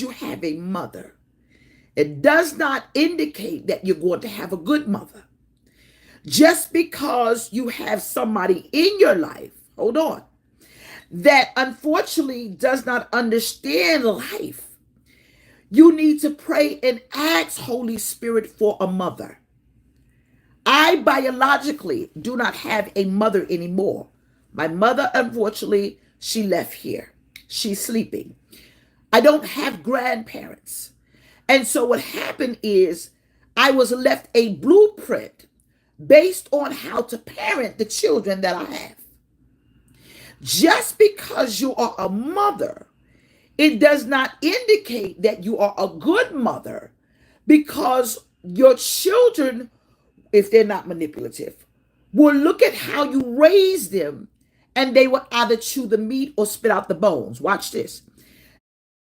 because you have a mother, it does not indicate that you're going to have a good mother. Just because you have somebody in your life, hold on, that unfortunately does not understand life, you need to pray and ask Holy Spirit for a mother. I biologically do not have a mother anymore. My mother, unfortunately, she left here. She's sleeping. I don't have grandparents. And so what happened is I was left a blueprint based on how to parent the children that I have. Just because you are a mother, it does not indicate that you are a good mother, because your children, if they're not manipulative, will look at how you raise them and they will either chew the meat or spit out the bones. Watch this.